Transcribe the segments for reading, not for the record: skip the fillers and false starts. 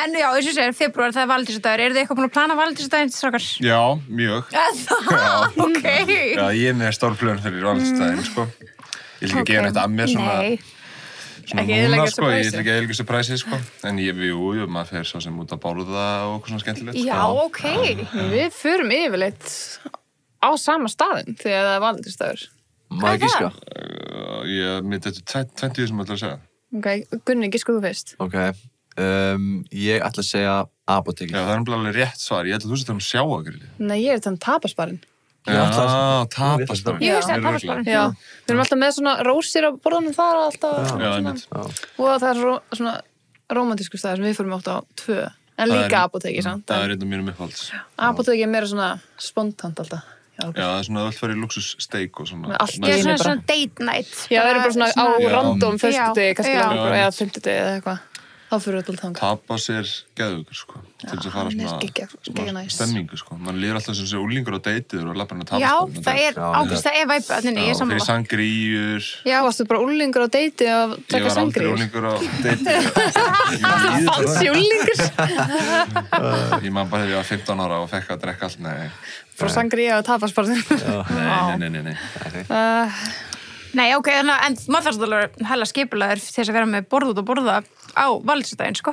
En já, eins og segir, febrúar, það valentínusdagur. Eru þið eitthvað búin að plana valentínusdaginn, strákar? Já, mjög. Það, ok. Já, ég er með stór plön fyrir valentínusdaginn, sko. Ég vil ekki gefa þetta að mér svona núna, sko. Ég vil ekki eilgu surprise, sko. En jú, maður fer svo sem út að borða og eitthvað svona skemmtilegt. Já, ok. Við förum yfirleitt á sama staðinn þegar það er valentínusdagur. Má ég giska? Ég myndi þetta 20 sem ég ætla að segja. Ok, Gunni, giskuðu fyrst. Ok. Ég ætla að segja apótekið. Já, það er alveg rétt svar. Ég ætla að þú setja sjáagrili. Nei, ég er þannig tapasbarinn. Já, tapasbarinn. Ég veist það, tapasbarinn. Já, við erum alltaf með svona rósir á borðanum þar alltaf. Já, einmitt. Og það er svona rómantísku staðir sem við fórum átt á 2. En líka apótekið, sant? Það er einn af mínum uppáhalds. Apótekið er meira svona spontant alltaf. Já, það er svona öll fyrir luxussteik og svona. Ég er svona date night. Já, það eru bara svona á random föstudegi, kannski langur, eða 50 eða eitthvað. Þá fyrir við alltaf þangað. Tapas er geðveikur, sko. Til þess að fara svona stemmingu, sko. Man líður alltaf sem sé úlingur á deitið og lappar hann að Já, tapasbarinn. það er ákveðst, það er væpa, þannig ég Fyrir sangríur. Já, varstu bara úlingur á deiti að taka sangríur? Ég var aldrei úlingur á deitið. Fancy úlingur? Ég man bara þegar ég var 15 ára og fekk að drekka allt, nei. Frá sangríu og tapasbarinn. Nei. Nei, ok, en maður þarf alveg hella skipulaður til þess að vera með borð út og borða á valentínusdaginn, sko.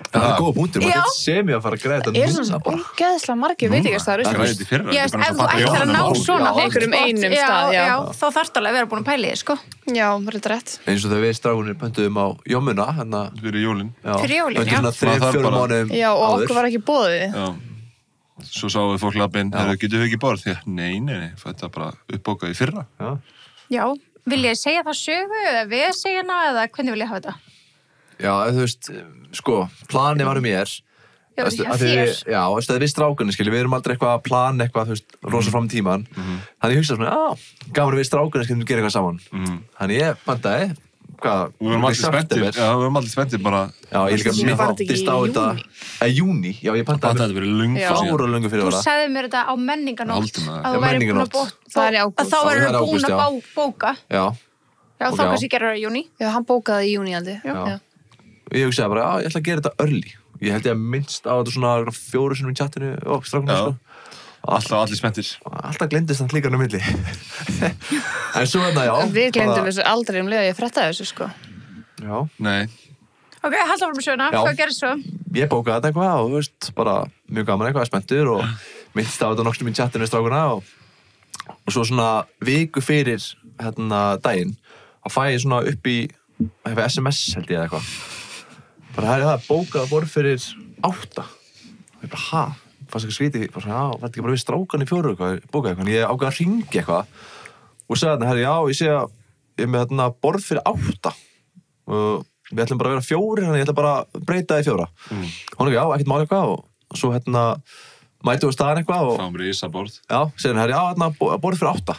Það er góða punktur, maður getur sem ég að fara að græða þetta svona ógeðslega margir veitingastæður. Það græði þetta í fyrra. Ef þú ætlar að ná svona einhverjum einum stað, já. Þá þarftu alveg að vera búin að pæli þig, sko. Já, það er rétt. Eins og þegar við strákunir pöntuðum á Jómuna, hérna. Fyrir jólin. Fyrir jólin, já. Pöntuðum svona 3-4 mánuðum Já, og okkur var ekki boðið. Svo sáum við fólk labbinn, getum við ekki borð? Því að nei, þetta er bara uppbókað í fyrra. Já, vil ég segja það sögu eða við segja hana eða hvernig vil ég hafa þetta? Já, þú veist, sko, planið var mér. Já, þér. Já, við strákunni, við erum aldrei eitthvað að plana eitthvað, þú veist, rosa fram í tíman. Þannig ég hugsaði svona, gaman við strákunni skilum gera eitthvað saman. Þannig ég pantaði, hvað, við vorum aldrei spenntir bara. Já, ég líka mittist á þetta júní, já, ég pantaði þetta verið löngu fyrir Þú sagði mér þetta á menninganótt að þú væri búin að það er í ágúst. að þá væri búin að bóka. Já, þá kannski gerir það í júní. Já, hann bókaði í júní aldrei. Já. Ég hugsaði bara, ég ætla að gera þetta early. Ég held ég að minnst á þetta svona 4 sinnum í chatinu og strákunni, sko. Alltaf allir spenntir. Alltaf glemdist hann líka á milli. En svo já. Við glemdum þessu aldrei leið að ég frettaði þessu, sko. Já. Nei. Ok, halda fram með söguna, hvað gerist svo? Ég bókaði þetta eitthvað og þú veist, bara mjög gaman eitthvað, spenntur og minnst á þetta nokkrum í chatinu strákuna og svo svona viku fyrir daginn að fæ ég svona upp í SMS held ég eða eitthvað. Bara það bókað borð fyrir 8. Og ég bara, fannst ekki skrítið, bara svona, var þetta ekki bara við strákan í 4 eitthvað, bókað eitthvað, en ég ákvað að hringi eitthvað og sagði þarna, ég sé að ég er með borð fyrir 8 og við ætlum bara að vera 4, þannig ég ætla bara að breyta það í 4. Hún ekki, ekkert mál eitthvað og svo mætum við staðan eitthvað og fáum risaborð. Já, segir borð fyrir 8.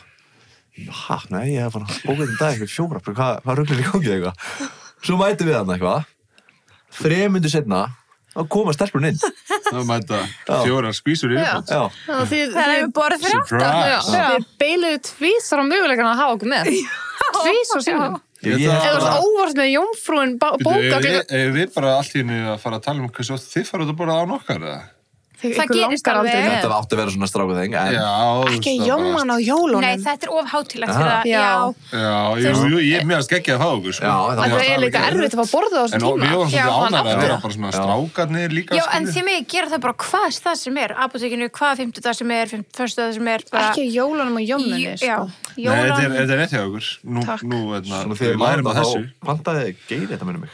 Nei, ég hef bara bókað þetta dag fyrir 4, hvað ruglir í gangi eitthvað. Svo mætum við þarna eitthvað. 3 mínútur seinna þá koma stelpurinn inn. Það mæta 4 skvísur í viðbót. Það er borð fyrir 8. Þið beiluðu tvísar á möguleikann að hafa okkur með. Tvísar sinnum. Eða þú veist óvart með jómfrúin bókað. Við bara allt í henni að fara að tala hversu oft þið fara út að borða án okkar, eða? Það gerist alveg. Þetta átti að vera svona strákuþeng. Ekki jóman á jólunum. Nei, þetta er of hátíðlegt fyrir það. Já, ég er mjög skeggjað að fá okkur, sko. Það er líka erfitt að fá borðið á þessum tíma. En við varum svolítið ánægðir að vera bara svona strákarnir líka. Já, en þið megið gera það bara hvað það sem er. Apótekinu, hvað 50 sem er, 51 sem er. Ekki jólunum og jómnunni, sko. Nei, þetta er rétt hjá okkur. Nú, við lærum á þessu. Pantaði geiri þetta minnum mig.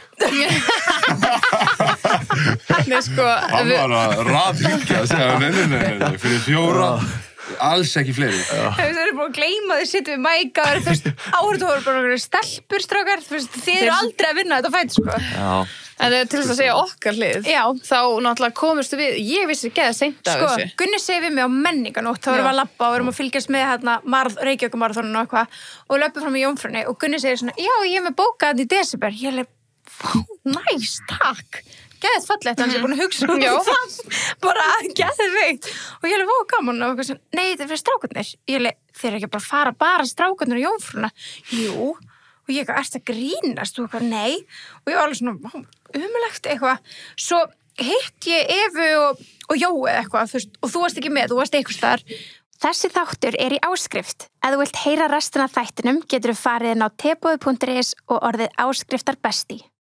Hann var að rafhringja að segja nei, fyrir 4 alls ekki fleiri. Það er búin að gleyma þið sittum við mækar, þú veist, áhverju voru bara stelpur strákar, þú veist, þið eru aldrei að vinna þetta fætt, sko. Já. En til þess að segja okkar hlið, þá náttúrulega komustu við, ég vissi ekki að seint af þessu. Sko, Gunni segir við mig á menninganótt, þá erum við að labba og erum að fylgjast með Reykjavíkurmaraþoninu og eitthvað og löpum fram í Jómfrúnni og Gunni segir svona, já, ég er með bókað í desember. Ég er næs, takk. Geðið fallegt, hann sé búin að hugsa það. Bara geðveikt. Og ég er gaman og eitthvað svona, nei, þetta er fyrir strákarnir. Þeir eru ekki bara að fara strákarnir í Jómfrúna. Jú. Og ég ert að grínast og eitthvað, nei. Og ég var alveg svona, umulegt eitthvað. Svo hitt ég Evu og Jói eitthvað, þú veist, og þú varst ekki með, þú varst einhvers staðar. Þessi þáttur í áskrift. Ef þú vilt heyra restina af þættinum getur þú farið inn á teboði.is og orðið áskriftar besti.